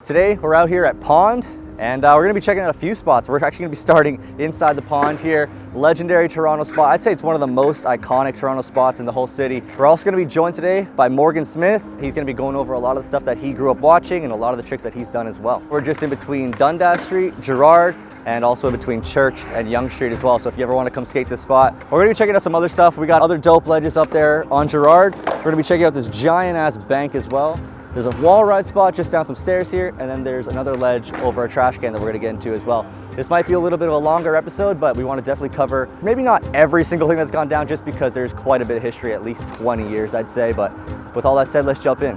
Today we're out here at Pond and we're going to be checking out a few spots. We're actually going to be starting inside the pond here. Legendary Toronto spot. I'd say it's one of the most iconic Toronto spots in the whole city. We're also going to be joined today by Morgan Smith. He's going to be going over a lot of the stuff that he grew up watching and a lot of the tricks that he's done as well. We're just in between Dundas Street, Gerard, and also in between Church and Yonge Street as well. So if you ever want to come skate this spot, we're going to be checking out some other stuff. We got other dope ledges up there on Gerard. We're going to be checking out this giant ass bank as well. There's a wall ride spot just down some stairs here, and then there's another ledge over a trash can that we're gonna get into as well. This might be a little bit of a longer episode, but we want to definitely cover maybe not every single thing that's gone down, just because there's quite a bit of history, at least 20 years I'd say. But with all that said, let's jump in.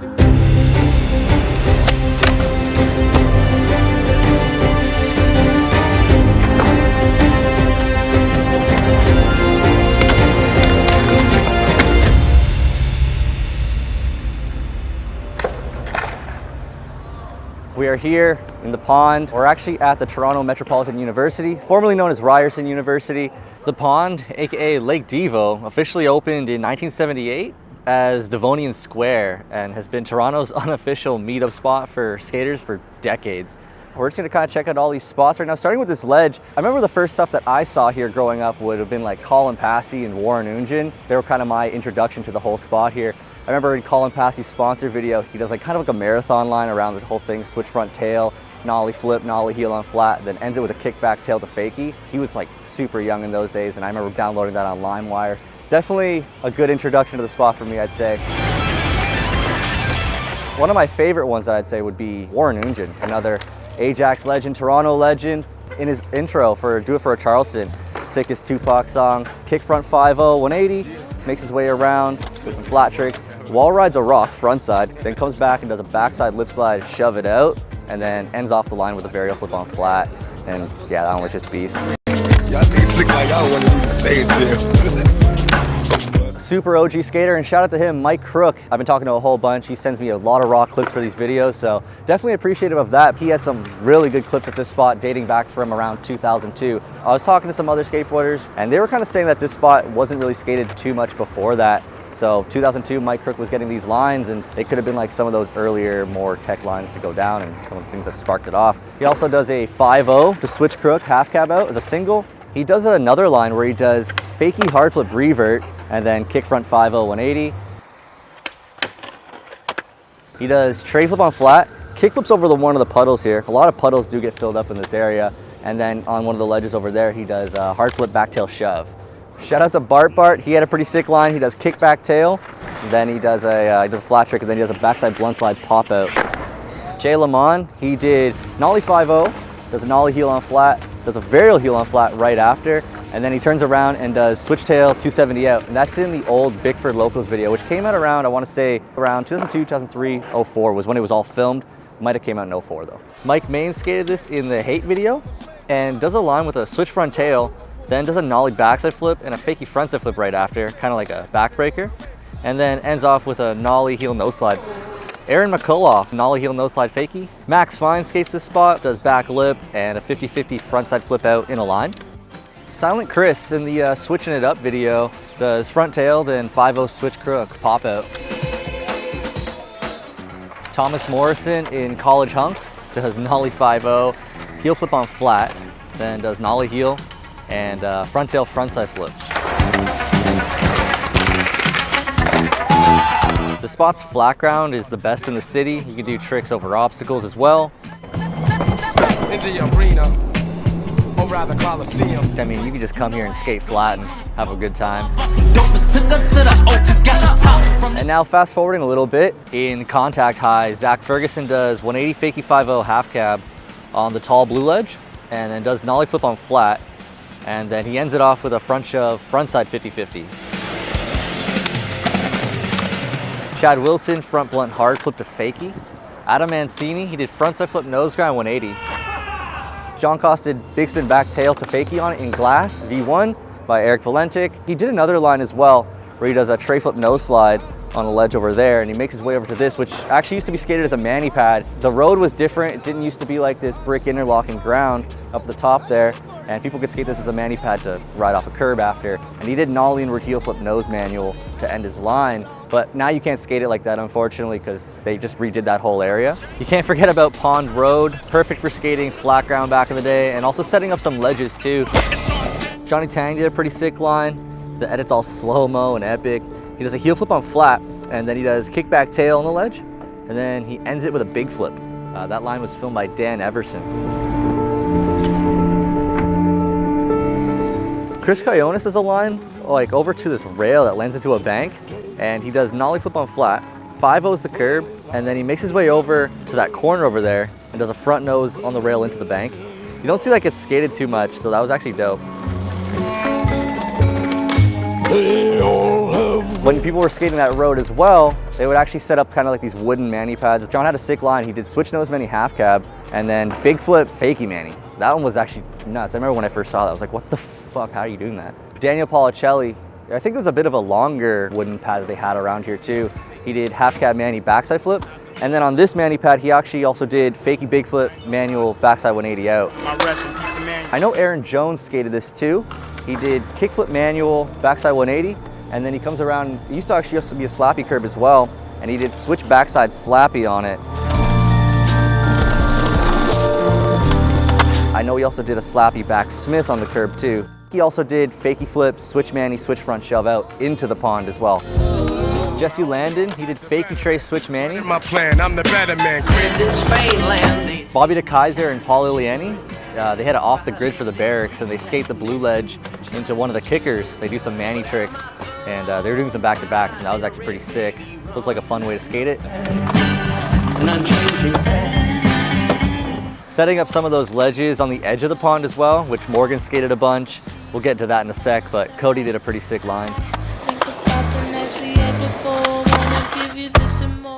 We are here in the pond. We're actually at the Toronto Metropolitan University, formerly known as Ryerson University. The pond, aka Lake Devo, officially opened in 1978 as Devonian Square and has been Toronto's unofficial meetup spot for skaters for decades. We're just gonna kind of check out all these spots right now, starting with this ledge. I remember the first stuff that I saw here growing up would have been like Colin Passy and Warren Unjin. They were kind of my introduction to the whole spot here. I remember in Colin Passy's sponsor video, he does like kind of like a marathon line around the whole thing, switch front tail, nollie flip, nollie heel on flat, then ends it with a kickback tail to fakie. He was like super young in those days, and I remember downloading that on LimeWire. Definitely a good introduction to the spot for me, I'd say. One of my favorite ones that I'd say would be Warren Unjin, another Ajax legend, Toronto legend. In his intro for Do It For a Charleston, sickest Tupac song, kick front 5-0, 180, makes his way around with some flat tricks, wall rides a rock front side, then comes back and does a backside lip slide, shove it out, and then ends off the line with a varial flip on flat. And yeah, that one was just beast. Y'all niggas look like y'all want to do the stage here. Super OG skater, and shout out to him, Mike Crook. I've been talking to a whole bunch. He sends me a lot of raw clips for these videos, so definitely appreciative of that. He has some really good clips at this spot dating back from around 2002. I was talking to some other skateboarders, and they were kind of saying that this spot wasn't really skated too much before that. So 2002, Mike Crook was getting these lines, and they could have been like some of those earlier, more tech lines to go down and some of the things that sparked it off. He also does a 5-0 to switch crook half cab out as a single. He does another line where he does fakie hard flip revert and then kick front 5-0 180. He does tray flip on flat, kick flips over one of the puddles here. A lot of puddles do get filled up in this area. And then on one of the ledges over there, he does a hard flip back tail shove. Shout out to Bart. He had a pretty sick line. He does kick back tail, then he does a flat trick, and then he does a backside blunt slide pop out. Jay Lamont, he did nollie 5-0, does a nollie heel on flat, does a varial heel on flat right after, and then he turns around and does switch tail 270 out. And that's in the old Bickford Locals video, which came out around, I want to say, around 2002, 2003, 04 was when it was all filmed. Might have came out in 04 though. Mike Main skated this in the Hate video and does a line with a switch front tail, then does a nollie backside flip and a fakie frontside flip right after, kind of like a backbreaker, and then ends off with a nollie heel no slide. Aaron McCullough, nollie heel no slide fakie. Max Fine skates this spot, does back lip and a 50-50 frontside flip out in a line. Silent Chris in the Switching It Up video does front tail, then 5-0 switch crook, pop out. Thomas Morrison in College Hunks does nollie 5-0, heel flip on flat, then does nollie heel and front tail frontside flip. The spot's flat ground is the best in the city. You can do tricks over obstacles as well. In the arena, or rather Coliseum. I mean, you can just come here and skate flat and have a good time. And now fast forwarding a little bit, in contact high, Zach Ferguson does 180 fakie 5-0 half cab on the tall blue ledge, and then does nollie flip on flat, and then he ends it off with a front shove frontside 50-50. Chad Wilson, front blunt hard flip to fakie. Adam Mancini, he did frontside flip nose grind 180. John Cost did big spin back tail to fakie on it in glass, V1 by Erick Valentic. He did another line as well where he does a tray flip nose slide on a ledge over there, and he makes his way over to this, which actually used to be skated as a mani pad. The road was different. It didn't used to be like this brick interlocking ground up the top there, and people could skate this as a mani pad to ride off a curb after. And he did nollie inward heel flip nose manual to end his line. But now you can't skate it like that, unfortunately, because they just redid that whole area. You can't forget about Pond Road, perfect for skating, flat ground back in the day, and also setting up some ledges too. Johnny Tang did a pretty sick line. The edit's all slow-mo and epic. He does a heel flip on flat, and then he does kickback tail on the ledge, and then he ends it with a big flip. That line was filmed by Dan Everson. Chris Coyonis does a line like over to this rail that lands into a bank, and he does nollie flip on flat, 5-0s the curb, and then he makes his way over to that corner over there and does a front nose on the rail into the bank. You don't see that gets skated too much, so that was actually dope. When people were skating that road as well, they would actually set up kind of like these wooden mani pads. John had a sick line. He did switch nose mani half cab and then big flip fakie mani. That one was actually nuts. I remember when I first saw that, I was like, what the fuck, how are you doing that? Daniel Policelli, I think there's a bit of a longer wooden pad that they had around here too. He did half cab mani backside flip. And then on this mani pad, he actually also did fakie big flip manual backside 180 out. I know Aaron Jones skated this too. He did kickflip manual backside 180, and then he comes around. He used to actually also be a slappy curb as well, and he did switch backside slappy on it. I know he also did a slappy back Smith on the curb too. He also did fakie flip, switch mani, switch front shove out into the pond as well. Jesse Landon, he did fakie trace switch mani. My plan, I'm the better man. Bobby DeKaiser and Paul Iliani, they had it off the grid for the Berrics, and they skate the blue ledge into one of the kickers. They do some mani tricks, and they were doing some back-to-backs, and that was actually pretty sick. Looked like a fun way to skate it. Setting up some of those ledges on the edge of the pond as well, which Morgan skated a bunch. We'll get to that in a sec, but Cody did a pretty sick line.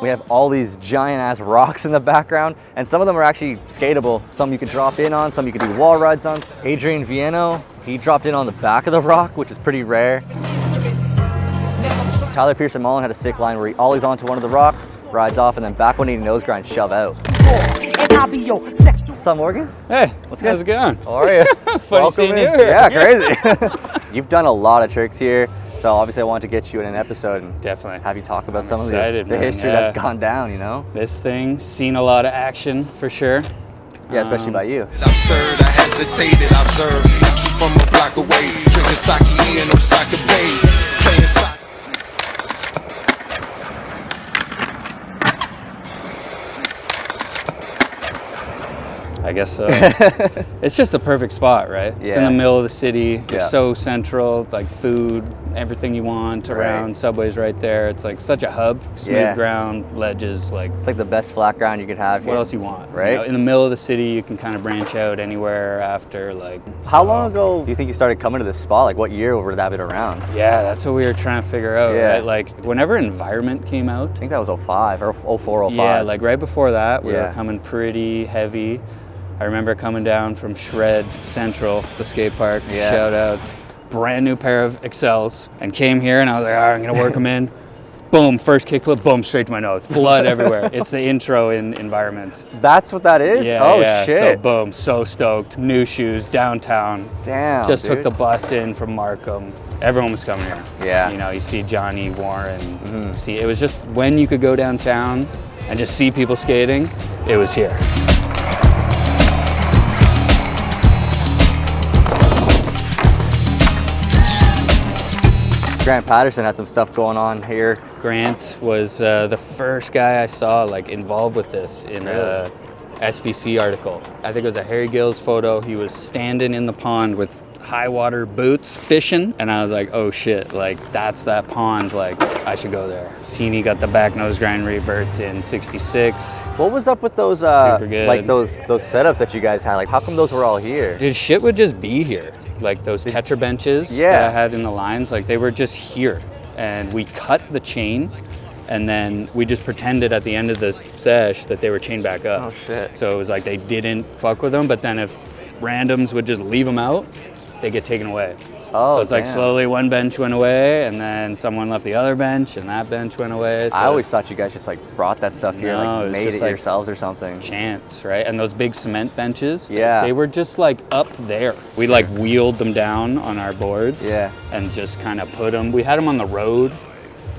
We have all these giant ass rocks in the background, and some of them are actually skatable. Some you could drop in on, some you could do wall rides on. Adrian Viano, he dropped in on the back of the rock, which is pretty rare. Tyler Pearson Mullen had a sick line where he ollies onto one of the rocks, rides off, and then back 180 nose grind, shove out. What's up, Morgan? Hey, what's good? How's it going? How are you? Funny seeing you here. Yeah, crazy. You've done a lot of tricks here, so obviously I wanted to get you in an episode and Definitely have you talk about some excited, of the history that's gone down, you know? This thing, seen a lot of action for sure. Yeah, especially by you. Absurd, I hesitated, observed. You from a block away, drinking sake in Osaka Bay, playing soccer. I guess so. It's just the perfect spot, right? It's in the middle of the city. You're so central, like food, everything you want around, subways right there. It's like such a hub, smooth ground, ledges, like. It's like the best flat ground you could have here. What else you want, right? You know, in the middle of the city, you can kind of branch out anywhere after, like. How long ago do you think you started coming to this spot? Like what year would that have been around? Yeah, that's what we were trying to figure out, right? Like whenever Environment came out. I think that was 05 or 04, 05. Yeah, like right before that, we were coming pretty heavy. I remember coming down from Shred Central, the skate park, shout out, brand new pair of Excels, and came here and I was like, all right, I'm gonna work them in. Boom, first kickflip, boom, straight to my nose. Blood everywhere. It's the intro in Environment. That's what that is? Yeah, oh, yeah. shit. So boom, so stoked. New shoes, downtown. Damn, Just dude. took the bus in from Markham. Everyone was coming here. Yeah. You know, you see Johnny, Warren, see, it was just when you could go downtown and just see people skating, it was here. Grant Patterson had some stuff going on here. Grant was the first guy I saw like involved with this in a SBC article. I think it was a Harry Gills photo. He was standing in the pond with high water boots fishing, and I was like, oh shit, like that's that pond, like I should go there. Seen got the back nose grind revert in '66. What was up with those Super good. like those setups that you guys had? Like how come those were all here? Dude, shit would just be here. Like those Tetra benches that I had in the lines, like they were just here. And we cut the chain, and then we just pretended at the end of the sesh that they were chained back up. Oh shit. So it was like they didn't fuck with them, but then if randoms would just leave them out, they get taken away. Oh, so it's like slowly one bench went away, and then someone left the other bench, and that bench went away. So I always thought you guys just like brought that stuff here, like made it like yourselves or something. Chance, right? And those big cement benches, Yeah. they were just like up there. We like wheeled them down on our boards, Yeah. and just kind of put them. We had them on the road,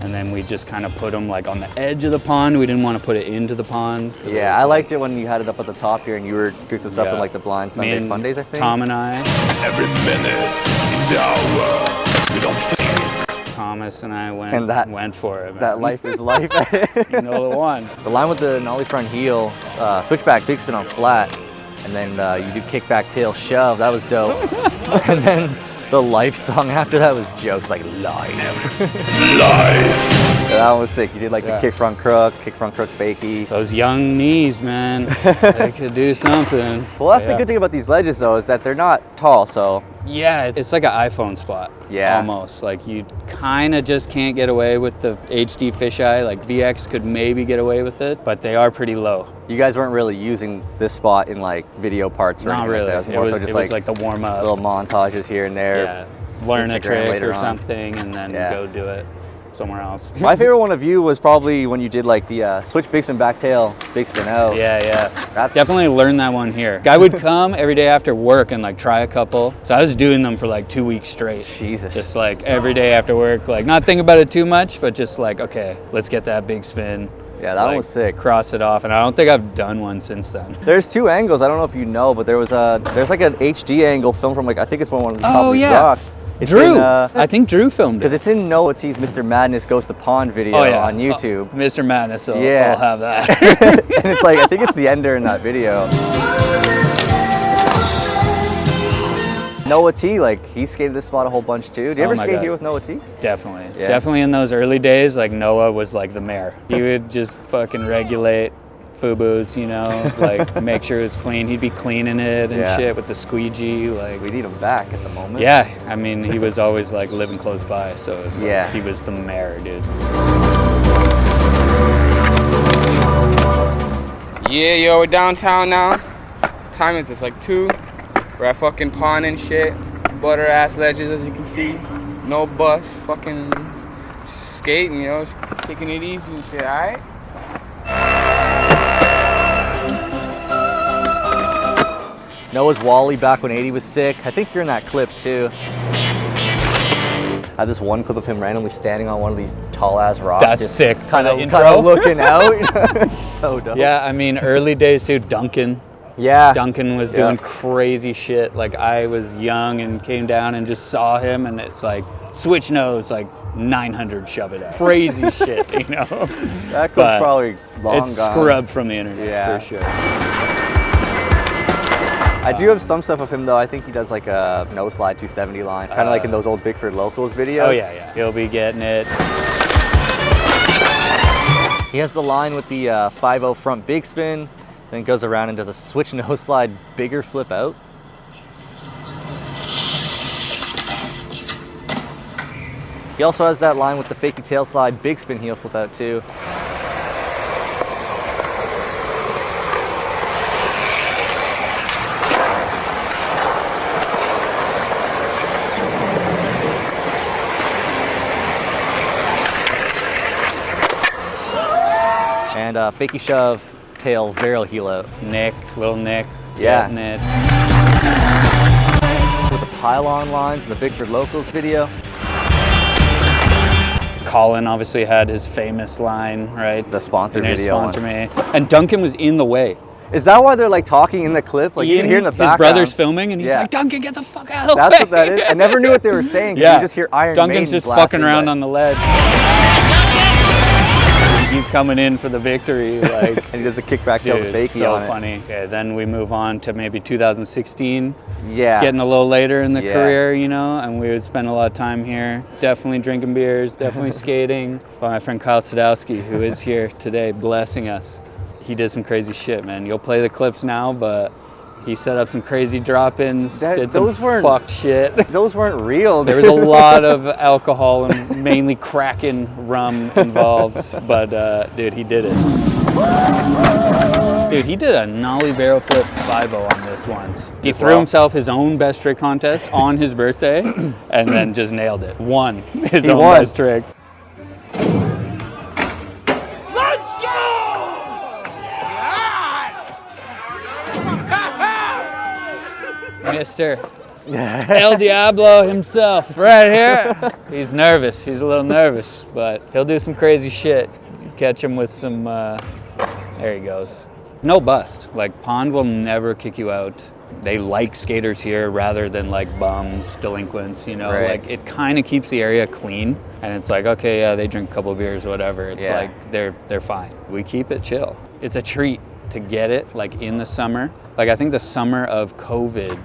And then we just kind of put them like on the edge of the pond. We didn't want to put it into the pond. Yeah, I liked it when you had it up at the top here and you were doing some stuff Yeah. in like the Blind Me Sunday and Fun Days, I think. Tom and I, Every minute, the hour, we don't think. Thomas and I went, And that- went for it, man. That life is life. You know the one. The line with the nollie front heel, switchback big spin on flat, and then you do kickback tail shove. That was dope. And then the life song after that was jokes like life. Life. Yeah, that one was sick. You did like Yeah. the kick front crook fakie. Those young knees, man, they could do something. Well, that's Yeah. the good thing about these ledges though, is that they're not tall, so Yeah, it's like an iPhone spot. Yeah. Almost. Like you kind of just can't get away with the HD fisheye. Like VX could maybe get away with it, but they are pretty low. you guys weren't really using this spot in like video parts or Not anything really. like that. It was more so just it was like the warm up. little montages here and there. Yeah. Learn a Instagram trick later or on. something and then Yeah. go do it somewhere else. My favorite one of you was probably when you did like the switch big spin back tail, big spin out. Yeah, yeah. That's- Definitely learned that one here. Guy would come every day after work and like try a couple. So I was doing them for like 2 weeks straight. Jesus. Just like every day after work, like not thinking about it too much, but just like, okay, let's get that big spin. Yeah, that one Like, was sick. Cross it off, and I don't think I've done one since then. There's two angles. I don't know if you know, but there's like an HD angle film from like I think it's one of the top Oh, of these yeah. rocks. It's Drew, in, I think Drew filmed because it. it's in Noah T's Mr. Madness Goes to Pond video on YouTube. Mr. Madness, so Yeah. I'll have that. And it's like I think it's the ender in that video. Noah T, like he skated this spot a whole bunch too. Do you Oh ever my skate God. here with Noah T? Definitely. Yeah. Definitely in those early days, like Noah was like the mayor. He would just fucking regulate FUBUs, you know, like make sure it was clean. He'd be cleaning it and Yeah. shit with the squeegee, like. We need him back at the moment. Yeah, I mean, he was always like living close by, so it's like, Yeah. he was the mayor, dude. Yeah, yo, we're downtown now. Time is just like 2. We're at fucking pond and shit. Butter ass ledges, as you can see. No bus. Fucking just skating, you know, just taking it easy and shit, alright? Noah's Wally back when 80 was sick. I think you're in that clip too. I have this one clip of him randomly standing on one of these tall ass rocks. That's sick. For Kind the of intro. looking out. It's so dope. Yeah, I mean, early days too, Duncan. Yeah. Duncan was Yeah. doing crazy shit. Like I was young and came down and just saw him, and it's like switch nose, like 900 shove it out. Crazy shit, you know. That clip's But probably long it's gone. scrubbed from the internet Yeah. for sure. I do have some stuff of him though. I think he does like a no slide 270 line, kind of like in those old Bigford Locals videos. Oh yeah, yeah. He'll be getting it. He has the line with the 5-0 front big spin, then goes around and does a switch no slide bigger flip out. He also has that line with the fakey tail slide big spin heel flip out too. And fakey shove tail varial heel out. Little Nick. Yeah. Getting it. With the pylon lines in the Bigford Locals video. Colin obviously had his famous line, right? The sponsor Your name video Sponsor me. And Duncan was in the way. Is that why they're like talking in the clip? Like you can hear in the His background. brother's filming, and he's Yeah. like, Duncan, get the fuck out of the That's way. what that is. I never knew what they were saying. 'Cause Yeah. You just hear Iron Duncan's Maiden just blasting, fucking around but- on the ledge. He's coming in for the victory, like. And he does a kickback tail Dude, to fakey so on it. funny. Okay, then we move on to maybe 2016. Yeah. Getting a little later in the Yeah. career, you know, and we would spend a lot of time here. Definitely drinking beers, definitely skating. By my friend Kyle Sadowski, who is here today blessing us. He did some crazy shit, man. You'll play the clips now, but he set up some crazy drop-ins, did some those weren't- fucked shit. Those weren't real. There was a lot of alcohol and mainly Kraken rum involved, but dude, he did it. Dude, he did a nollie barrel flip 5-0 on this once. He threw well. himself his own best trick contest on his birthday and then just nailed it. Won his He own won. best trick. Mister, El Diablo himself, right here. He's nervous. He's a little nervous, but he'll do some crazy shit. Catch him with some, there he goes. No bust. Like, Pond will never kick you out. They like skaters here rather than like bums, delinquents, you know, Right. like it kind of keeps the area clean, and it's like, okay, yeah, they drink a couple of beers or whatever. It's Yeah. like they're fine. We keep it chill. It's a treat to get it like in the summer. Like, I think the summer of COVID,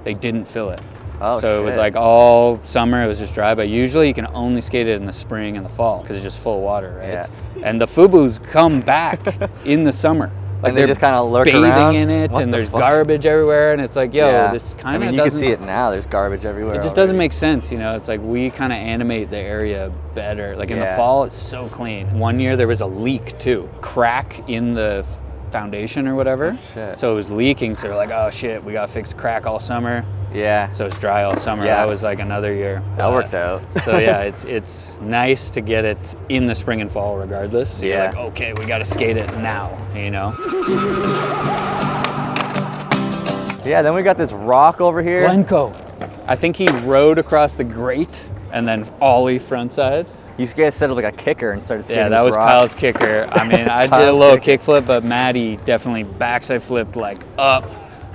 they didn't fill it. Oh, so it was shit. like all summer it was just dry, but usually you can only skate it in the spring and the fall because it's just full of water, right? Yeah. And the FUBUs come back in the summer. Like, And they just kinda lurk bathing around? in it, What and the there's fuck? garbage everywhere, and it's like, yo, Yeah. this I kind of mean, you can see it now. There's garbage everywhere. It just doesn't make sense, you know? It's like we kind of animate the area better. Like in the Yeah. fall, it's so clean. One year there was a leak too, crack in the foundation or whatever. Oh, shit. So it was leaking. So they're like, oh shit, we gotta fix crack all summer. Yeah. So it's dry all summer. Yeah. That was like another year. That worked out. So yeah, it's nice to get it in the spring and fall regardless. So Yeah. You're like, okay, we gotta skate it now, you know? Yeah, then we got this rock over here. Glencoe. I think he rode across the grate and then ollie frontside. You guys set up like a kicker and started skating Yeah, that this was rock. Kyle's kicker. I mean, I did a Kyle's little kicker. kickflip, but Maddie definitely backside flipped like up.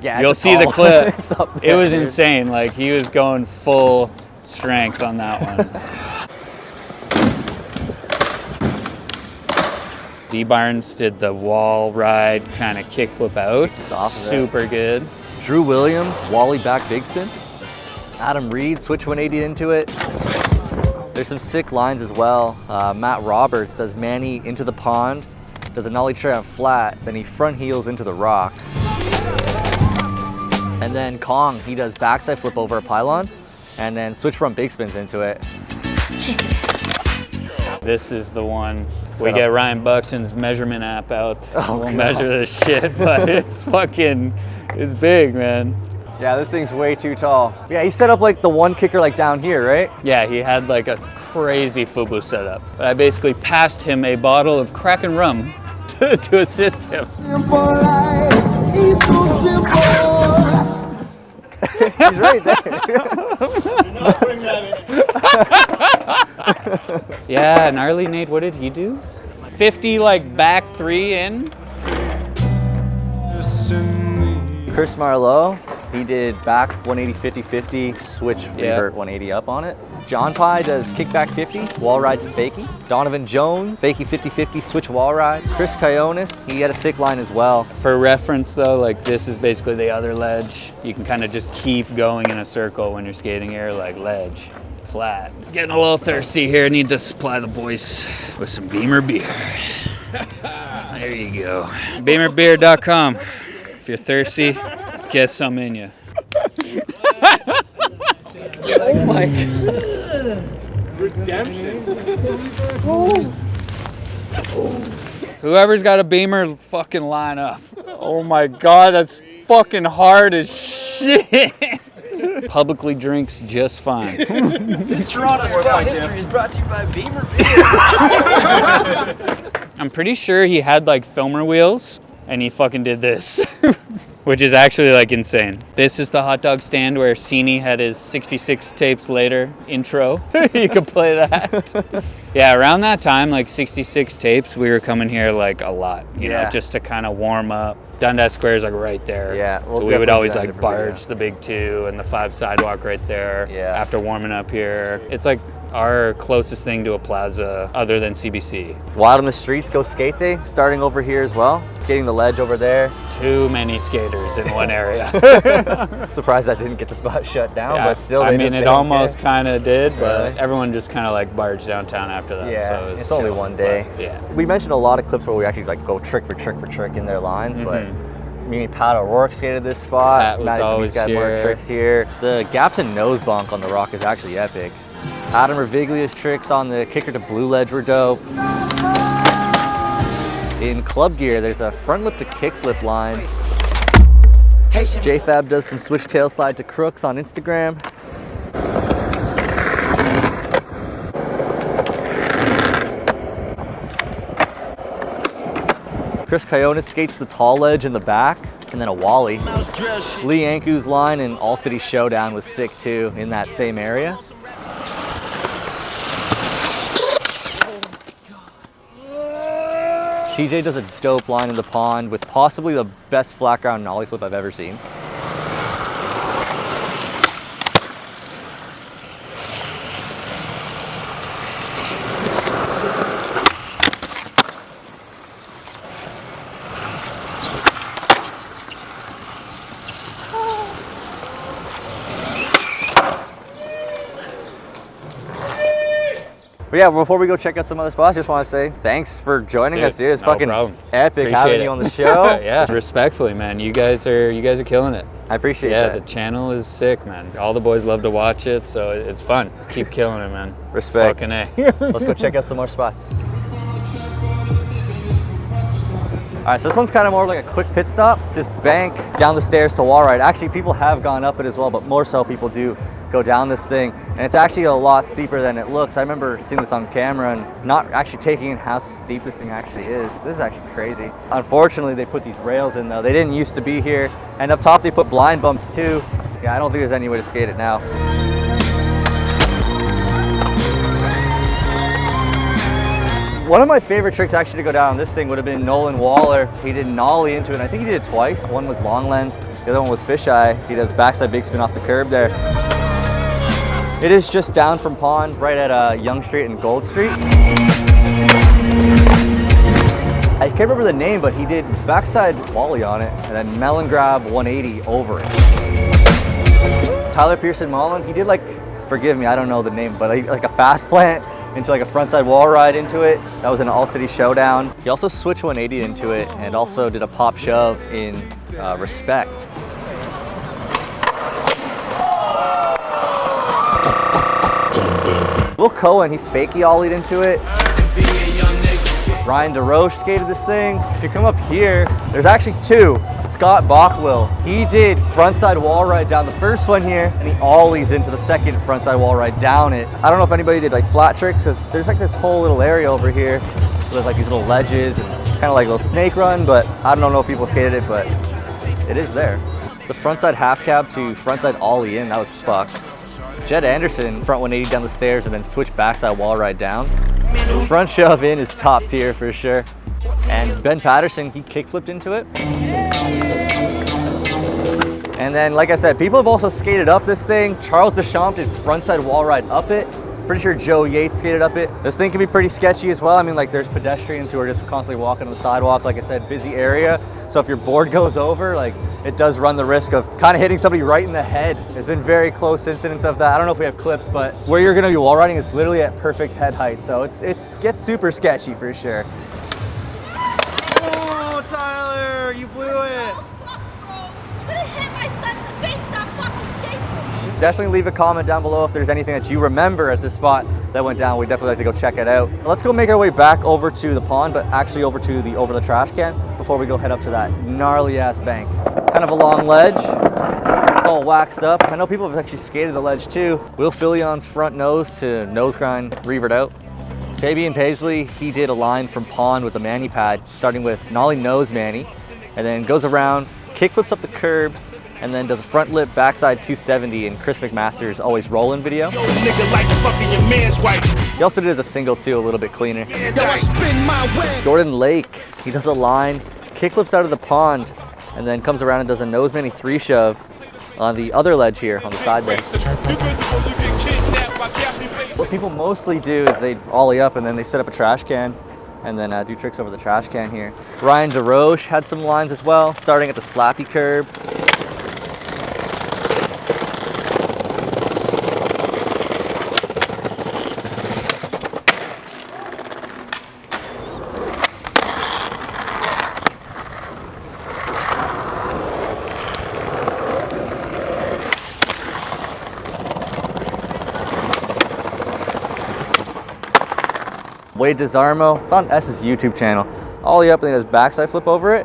Yeah, You'll it's see the tall. clip. It's up It there, was dude. insane. Like, he was going full strength on that one. D Barnes did the wall ride kind of kickflip out. off of it. Super good. Drew Williams, Wally back big spin. Adam Reed, switch 180 into it. There's some sick lines as well. Matt Roberts does Manny into the pond, does a nollie tray on flat, then he front heels into the rock. And then Kong, he does backside flip over a pylon, and then switch front big spins into it. This is the one. Set We up. get Ryan Buxton's measurement app out. Oh, we'll God. measure this shit, but it's big, man. Yeah, this thing's way too tall. Yeah, he set up like the one kicker like down here, right? Yeah, he had like a crazy FUBU setup. But I basically passed him a bottle of Kraken rum to assist him. He's right there. Yeah, gnarly Nate, what did he do? 50 like back 3 in. Chris Marlowe, he did back 180, 50, 50, switch, Yeah. revert 180 up on it. John Pye does kickback 50, wall ride to fakie. Donovan Jones, fakie 50, 50, switch wall ride. Chris Kionis, he had a sick line as well. For reference though, like this is basically the other ledge. You can kind of just keep going in a circle when you're skating here, like ledge, flat. Getting a little thirsty here, need to supply the boys with some Beamer beer. There you go. BeamerBeer.com. If you're thirsty, get some in you. Oh my God. Whoever's got a Beamer, fucking line up. Oh my God, that's fucking hard as shit. Publicly drinks just fine. This Toronto Sport History is brought to you by Beamer Beer. I'm pretty sure he had like filmer wheels and he fucking did this. Which is actually like insane. This is the hot dog stand where Cini had his 66 tapes later intro. You could play that. Yeah, around that time, like 66 tapes, we were coming here like a lot, you know, Yeah. just to kind of warm up. Dundas Square is like right there. Yeah, we'll so we would definitely always do that like in a different video. barge the big 2 and the 5 sidewalk right there. Yeah. After warming up here. It's like our closest thing to a plaza other than CBC. Wild on the Streets, go skate day, starting over here as well. Skating the ledge over there. Too many skaters in one area. Surprised that didn't get the spot shut down, Yeah, but still. I they mean, did- it they don't almost care. kind of did, but Really? everyone just kind of like barged downtown after that. Yeah, so it was it's only chill, one day. but yeah. We mentioned a lot of clips where we actually like go trick for trick in their lines, but me and Pat O'Rourke skated this spot. Pat was Matty Timmy's always got more here. tricks here. The gap to nose bonk on the rock is actually epic. Adam Reviglia's tricks on the kicker to blue ledge were dope. In club gear, there's a front lip to kickflip line. JFab does some switch tail slide to crooks on Instagram. Chris Kionis skates the tall ledge in the back. and then a Wally. Lee Anku's line in All City Showdown was sick too in that same area. TJ does a dope line in the pond with possibly the best flat ground nollie flip I've ever seen. But yeah, before we go check out some other spots, just want to say thanks for joining us, dude. It's fucking epic having you on the show. Yeah, respectfully, man. You guys are killing it. I appreciate that. Yeah, the channel is sick, man. All the boys love to watch it, so it's fun. Keep killing it, man. Respect. Fucking A. Let's go check out some more spots. All right, so this one's kind of more like a quick pit stop. It's this bank down the stairs to wall ride. Actually, people have gone up it as well, but more so people do go down this thing, and it's actually a lot steeper than it looks. I remember seeing this on camera and not actually taking in how steep this thing actually is. This is actually crazy. Unfortunately, they put these rails in though. They didn't used to be here, and up top they put blind bumps too. Yeah, I don't think there's any way to skate it now. One of my favorite tricks actually to go down this thing would have been Nolan Waller. He did nollie into it, and I think he did it twice. One was long lens, the other one was fisheye. He does backside big spin off the curb there. It is just down from Pond, right at Yonge Street and Gold Street. I can't remember the name, but he did backside Wally on it, and then melon grab 180 over it. Tyler Pearson Mullen, he did like, forgive me, I don't know the name, but like a fast plant into like a frontside wall ride into it. That was an All City Showdown. He also switched 180 into it and also did a pop shove in Respect. Will Cohen, he fakey ollied into it. Ryan DeRoche skated this thing. If you come up here, there's actually two. Scott Bockwell, he did frontside wall ride down the first one here, and he ollies into the second frontside wall ride down it. I don't know if anybody did like flat tricks, because there's like this whole little area over here with like these little ledges and kind of like a little snake run, but I don't know if people skated it, but it is there. The frontside half cab to frontside ollie in, that was fucked. Jed Anderson, front 180 down the stairs and then switch backside wall ride down. Front shove in is top tier for sure. And Ben Patterson, he kickflipped into it. And then, like I said, people have also skated up this thing. Charles Deschamps did frontside wall ride up it. Pretty sure Joe Yates skated up it. This thing can be pretty sketchy as well. I mean, like there's pedestrians who are just constantly walking on the sidewalk. Like I said, busy area. So if your board goes over, like it does run the risk of kind of hitting somebody right in the head. There's been very close incidents of that. I don't know if we have clips, but where you're gonna be wall riding is literally at perfect head height. So it gets super sketchy for sure. Oh, Tyler, you blew it. Definitely leave a comment down below if there's anything that you remember at this spot that went down. We'd definitely like to go check it out. Let's go make our way back over to the pond, but actually over the trash can before we go head up to that gnarly ass bank. Kind of a long ledge. It's all waxed up. I know people have actually skated the ledge too. Will Fillion's front nose to nose grind revered out. Fabian Paisley, he did a line from pond with a mani pad, starting with nollie nose mani, and then goes around, kickflips up the curb, and then does a front lip backside 270 in Chris McMaster's Always Rollin' video. He also did as a single too, a little bit cleaner. Jordan Lake, he does a line, kickflips out of the pond, and then comes around and does a nose mani 3 shove on the other ledge here on the side there. What people mostly do is they ollie up and then they set up a trash can and then do tricks over the trash can here. Ryan DeRoche had some lines as well, starting at the slappy curb. Wade Desarmo, it's on S's YouTube channel. Ollie up and then does backside flip over it.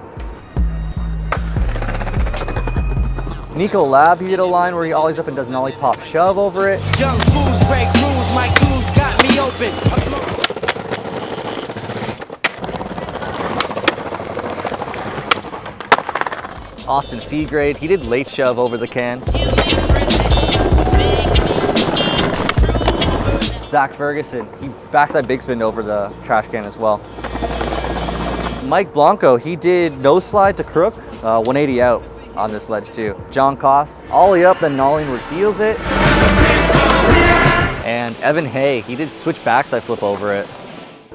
Nico Lab, he did a line where he ollies up and does an ollie pop shove over it. Young fools break rules, my tools got me open. Austin feed grade. He did late shove over the can. Zach Ferguson, he backside big spin over the trash can as well. Mike Blanco, he did nose slide to crook, 180 out on this ledge too. John Koss, ollie up, then nolling where he heels it. And Evan Hay, he did switch backside flip over it.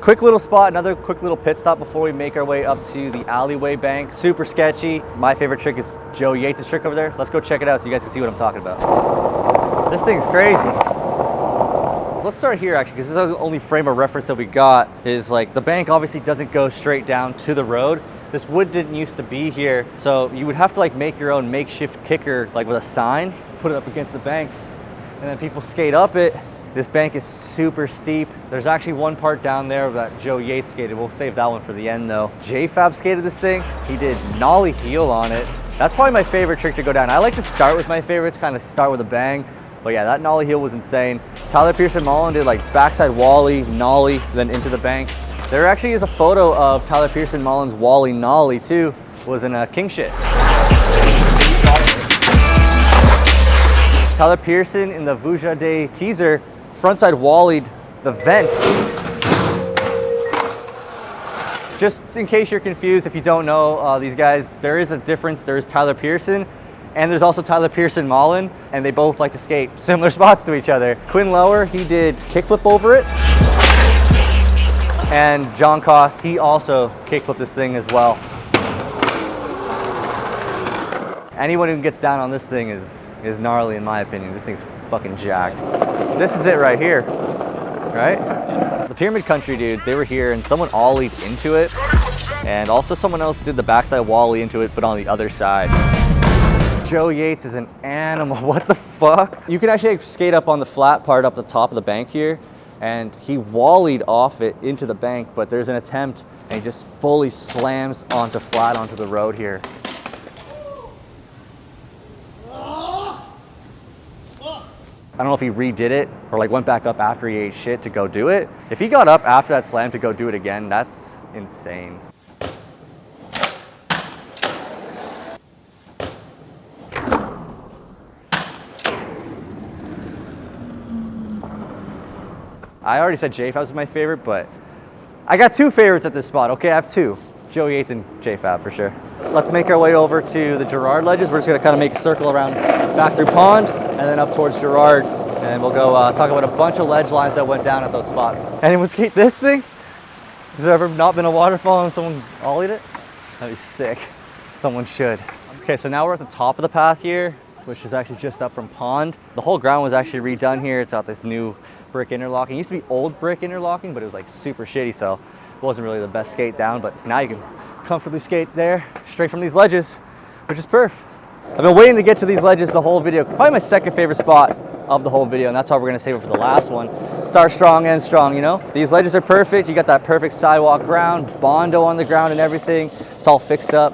Quick little spot, another quick little pit stop before we make our way up to the Alleyway bank. Super sketchy. My favorite trick is Joe Yates' trick over there. Let's go check it out so you guys can see what I'm talking about. This thing's crazy. Let's start here actually, because this is the only frame of reference that we got. Is like the bank obviously doesn't go straight down to the road. This wood didn't used to be here, so you would have to like make your own makeshift kicker, like with a sign, put it up against the bank, and then people skate up it. This bank is super steep. There's actually one part down there that Joe Yates skated. We'll save that one for the end though. J-Fab skated this thing. He did nollie heel on it. That's probably my favorite trick to go down. I like to start with my favorites, kind of start with a bang. But yeah, that nollie heel was insane. Tyler Pearson Mullen did like backside wally, nollie, then into the bank. There actually is a photo of Tyler Pearson Mullen's wally nollie too. Was in a king shit. Tyler Pearson in the Vuja Day teaser, frontside wallied the vent. Just in case you're confused, if you don't know these guys, there is a difference. There's Tyler Pearson, and there's also Tyler Pearson Mullen, and they both like to skate similar spots to each other. Quinn Lower, he did kickflip over it. And John Koss, he also kickflipped this thing as well. Anyone who gets down on this thing is gnarly in my opinion. This thing's fucking jacked. This is it right here, right? The Pyramid Country dudes, they were here and someone ollied into it. And also someone else did the backside wally into it, but on the other side. Joe Yates is an animal, what the fuck? You can actually skate up on the flat part up the top of the bank here, and he wallied off it into the bank, but there's an attempt, and he just fully slams onto flat onto the road here. I don't know if he redid it or like went back up after he ate shit to go do it. If he got up after that slam to go do it again, that's insane. I already said J-Fab was my favorite, but I got two favorites at this spot. Okay, I have two. Joe Yates and J-Fab for sure. Let's make our way over to the Gerard Ledges. We're just gonna kind of make a circle around back through Pond and then up towards Gerard. And we'll go talk about a bunch of ledge lines that went down at those spots. Anyone skate this thing? Has there ever not been a waterfall and someone ollied it? That'd be sick. Someone should. Okay, so now we're at the top of the path here, which is actually just up from Pond. The whole ground was actually redone here. It's got this new brick interlocking. It used to be old brick interlocking, but it was like super shitty, so it wasn't really the best skate down, but now you can comfortably skate there straight from these ledges, which is perf. I've been waiting to get to these ledges the whole video. Probably my second favorite spot of the whole video, and that's why we're gonna save it for the last one. Start strong, end strong, you know? These ledges are perfect. You got that perfect sidewalk ground, Bondo on the ground and everything. It's all fixed up.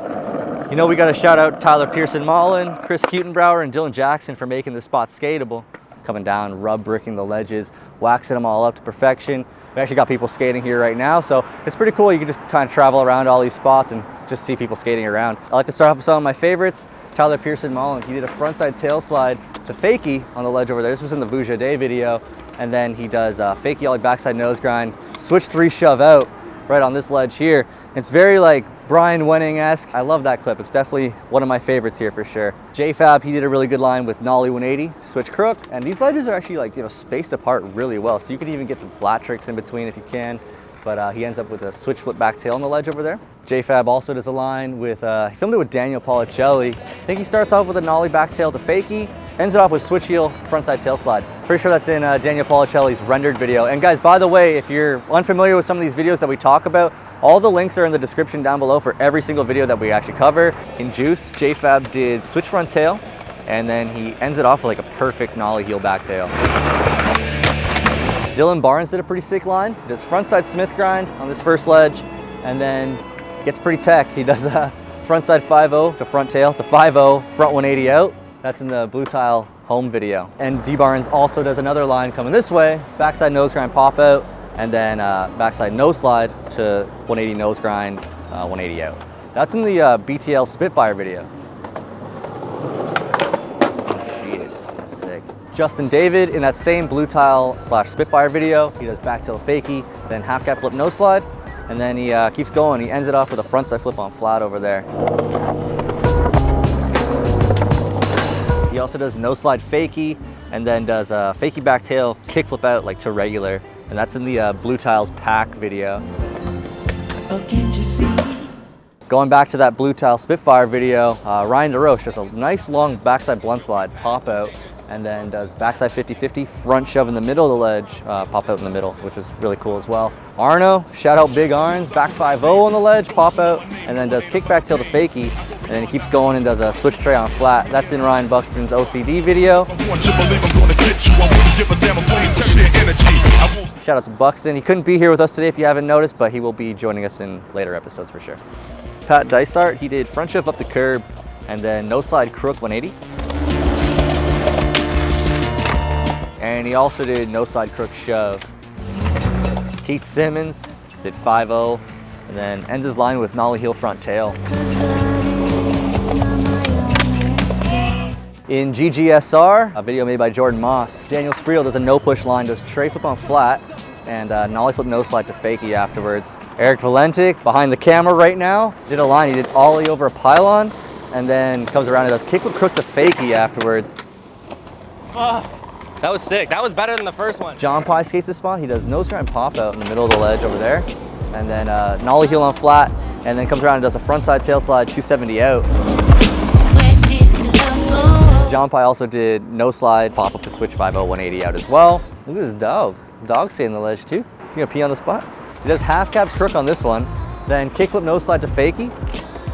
You know, we gotta shout out Tyler Pearson Mullen, Chris Kutenbrower, and Dylan Jackson for making this spot skatable. Coming down, rub bricking the ledges, waxing them all up to perfection. We actually got people skating here right now, so it's pretty cool. You can just kind of travel around all these spots and just see people skating around. I like to start off with some of my favorites. Tyler Pearson Mullen, he did a frontside tail slide to fakie on the ledge over there. This was in the Vuja Day video. And then he does fakie ollie backside nose grind, switch 3 shove out right on this ledge here. It's very like Brian Wenning-esque. I love that clip. It's definitely one of my favorites here for sure. J-Fab, he did a really good line with nollie 180, switch crook. And these ledges are actually like, you know, spaced apart really well. So you could even get some flat tricks in between if you can. But he ends up with a switch flip back tail on the ledge over there. J-Fab also does a line with, he filmed it with Daniel Policelli. I think he starts off with a nollie back tail to fakie, ends it off with switch heel, frontside tail slide. Pretty sure that's in Daniel Policelli's rendered video. And guys, by the way, if you're unfamiliar with some of these videos that we talk about, all the links are in the description down below for every single video that we actually cover. In Juice, J-Fab did switch front tail, and then he ends it off with like a perfect nollie heel back tail. Dylan Barnes did a pretty sick line. He does frontside Smith grind on this first ledge, and then gets pretty tech. He does a frontside 5-0 to front tail to 5-0, front 180 out. That's in the Blue Tile home video. And D Barnes also does another line coming this way, backside nose grind pop out, and then backside nose slide to 180 nose grind, 180 out. That's in the BTL Spitfire video. Justin David, in that same blue tile / Spitfire video, he does back tail fakie, then half cab flip no slide, and then he keeps going. He ends it off with a frontside flip on flat over there. He also does no slide fakie, and then does a fakie back tail kick flip out like to regular, and that's in the blue tiles pack video. Oh, can't you see? Going back to that blue tile Spitfire video, Ryan DeRoche does a nice long backside blunt slide, pop out, and then does backside 50-50, front shove in the middle of the ledge, pop out in the middle, which is really cool as well. Arno, shout out Big Arns, back 5-0 on the ledge, pop out, and then does kick back tail to fakie, and then he keeps going and does a switch tray on flat. That's in Ryan Buxton's OCD video. Shout out to Buxton. He couldn't be here with us today if you haven't noticed, but he will be joining us in later episodes for sure. Pat Dysart, he did front shove up the curb and then no slide crook 180. And he also did no slide crook shove. Keith Simmons did 5-0 and then ends his line with nollie heel front tail. In GGSR, a video made by Jordan Moss, Daniel Spriel does a no push line, does tray flip on flat, and nollie flip no slide to fakie afterwards. Erick Valentic, behind the camera right now, did a line. He did ollie over a pylon, and then comes around and does kickflip crook to fakie afterwards. That was sick. That was better than the first one. John Pye skates this spot. He does nose grind pop out in the middle of the ledge over there, and then nollie heel on flat, and then comes around and does a frontside tail slide 270 out. John Pye also did no slide pop up to switch 5-0 180 out as well. Look at this dog. Dog skating the ledge too. You gonna pee on the spot? He does half cab crook on this one, then kickflip no slide to fakie,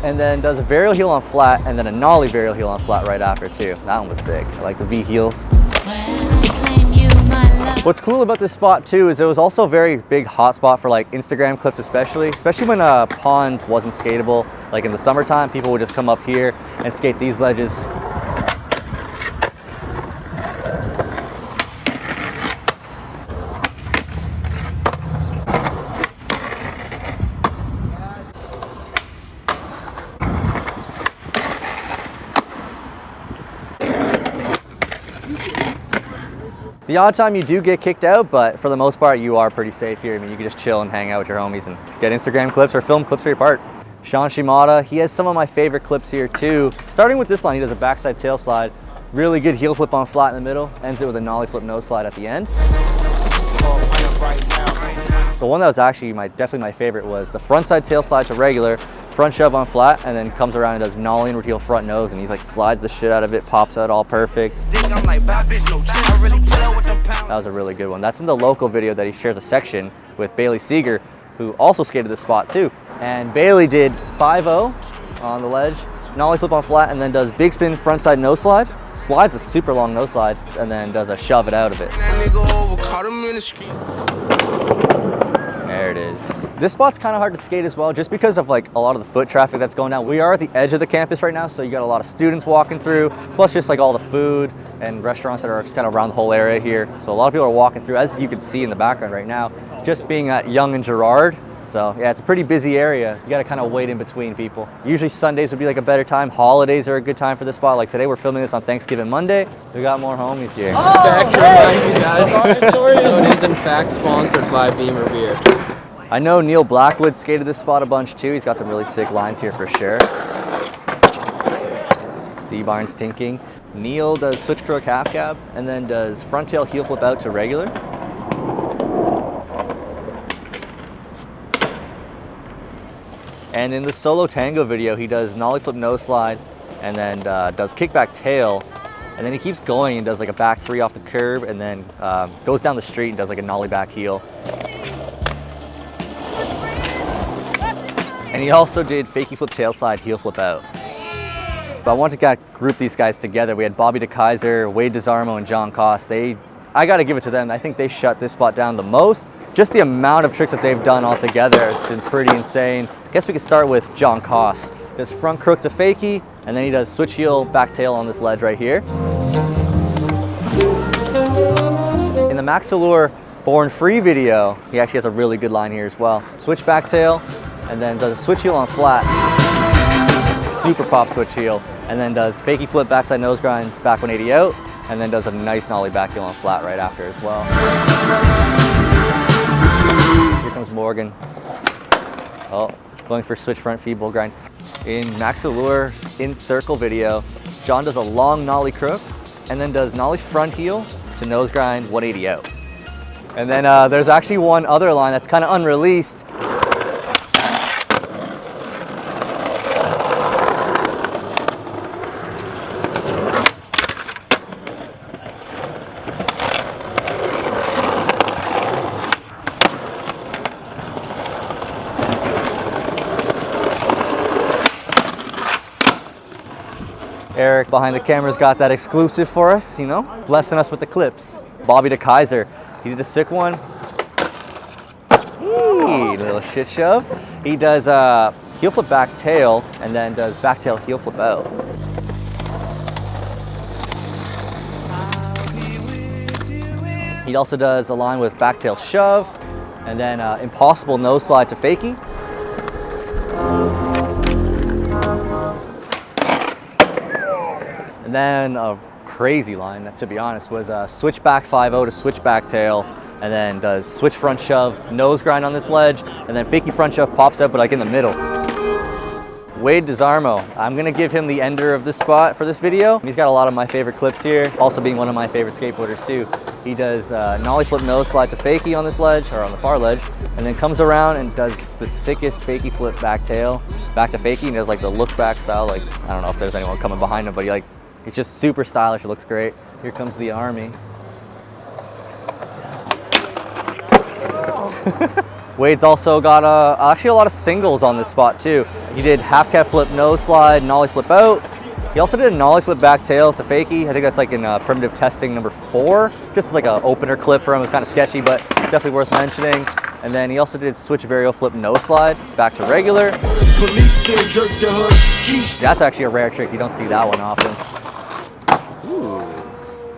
and then does a varial heel on flat, and then a nollie varial heel on flat right after too. That one was sick. I like the V heels. What's cool about this spot too is it was also a very big hot spot for like Instagram clips, especially when a pond wasn't skatable. Like in the summertime, people would just come up here and skate these ledges. The odd time you do get kicked out, but for the most part, you are pretty safe here. I mean, you can just chill and hang out with your homies and get Instagram clips or film clips for your part. Sean Shimada, he has some of my favorite clips here too. Starting with this line, he does a backside tail slide, really good heel flip on flat in the middle, ends it with a nollie flip nose slide at the end. The one that was actually definitely my favorite was the frontside tail slide to regular, front shove on flat, and then comes around and does nollie inward heel front nose, and he's like slides the shit out of it, pops out all perfect. That was a really good one. That's in the local video that he shares a section with Bailey Seeger, who also skated this spot too. And Bailey did 5-0 on the ledge, nollie flip on flat, and then does big spin frontside no slide, slides a super long no slide, and then does a shove it out of it. There it is. This spot's kind of hard to skate as well, just because of like a lot of the foot traffic that's going down. We are at the edge of the campus right now, so you got a lot of students walking through, plus just like all the food and restaurants that are kind of around the whole area here. So a lot of people are walking through, as you can see in the background right now, just being at Yonge and Gerard. So yeah, it's a pretty busy area. You got to kind of wait in between people. Usually Sundays would be like a better time. Holidays are a good time for this spot. Like today we're filming this on Thanksgiving Monday. We got more homies here. Back to remind you guys, so it is in fact sponsored by Beamer Beer. I know Neil Blackwood skated this spot a bunch too. He's got some really sick lines here for sure. D Barnes tinking. Neil does switch crook half cab and then does front tail heel flip out to regular. And in the solo tango video, he does nollie flip no slide and then does kickback tail. And then he keeps going and does like a back 3 off the curb and then goes down the street and does like a nollie back heel. And he also did fakie flip tail slide, heel flip out. But I wanted to group these guys together. We had Bobby DeKaiser, Wade DeZarmo, and John Koss. I got to give it to them. I think they shut this spot down the most. Just the amount of tricks that they've done all together has been pretty insane. I guess we could start with John Koss. He does front crook to fakie, and then he does switch heel back tail on this ledge right here. In the Max Allure Born Free video, he actually has a really good line here as well. Switch back tail, and then does a switch heel on flat. Super pop switch heel, and then does fakie flip backside nose grind, back 180 out, and then does a nice nollie back heel on flat right after as well. Here comes Morgan. Oh, going for switch front feeble grind. In Max Allure's in circle video, John does a long nollie crook and then does nollie front heel to nose grind 180 out. And then there's actually one other line that's kind of unreleased. Eric behind the camera's got that exclusive for us, you know, blessing us with the clips. Bobby DeKaiser, he did a sick one. Hey, little shit shove. He does heel flip back tail and then does back tail heel flip out. He also does a line with back tail shove and then impossible nose slide to fakie. And then a crazy line, to be honest, was switch back 5-0 to switch back tail, and then does switch front shove, nose grind on this ledge, and then fakie front shove pops up, but like in the middle. Wade Desarmo, I'm gonna give him the ender of this spot for this video. He's got a lot of my favorite clips here, also being one of my favorite skateboarders too. He does nollie flip nose slide to fakie on this ledge, or on the far ledge, and then comes around and does the sickest fakie flip back tail, back to fakie, and does like the look back style, like, I don't know if there's anyone coming behind him, but he's just super stylish, it looks great. Here comes the army. Wade's also got actually a lot of singles on this spot too. He did half cat flip nose slide, nollie flip out. He also did a nollie flip back tail to fakie. I think that's like in primitive testing number 4. Just like an opener clip for him, it's kind of sketchy, but definitely worth mentioning. And then he also did switch varial flip nose slide back to regular. That's actually a rare trick, you don't see that one often.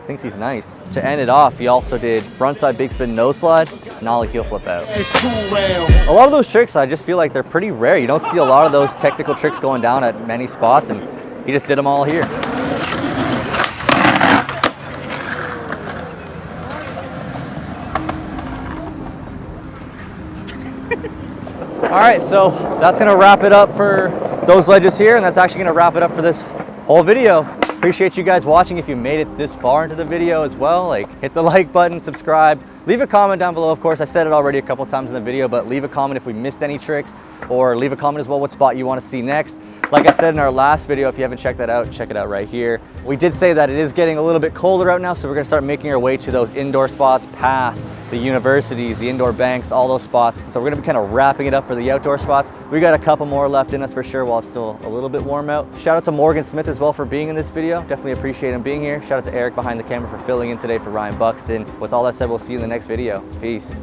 Thinks he's nice. To end it off, he also did frontside big spin nose slide, nollie heel flip out. A lot of those tricks, I just feel like they're pretty rare. You don't see a lot of those technical tricks going down at many spots, and he just did them all here. All right, so that's gonna wrap it up for those ledges here, and that's actually gonna wrap it up for this whole video. Appreciate you guys watching. If you made it this far into the video as well, like, hit the like button, subscribe, leave a comment down below. Of course, I said it already a couple times in the video, but leave a comment if we missed any tricks, or leave a comment as well what spot you want to see next. Like I said in our last video, if you haven't checked that out, check it out right here. We did say that it is getting a little bit colder out now, so we're gonna start making our way to those indoor spots, Path, the universities, the indoor banks, all those spots. So we're gonna be kind of wrapping it up for the outdoor spots. We got a couple more left in us for sure while it's still a little bit warm out. Shout out to Morgan Smith as well for being in this video. Definitely appreciate him being here. Shout out to Eric behind the camera for filling in today for Ryan Buxton. With all that said, we'll see you in the next video. Peace.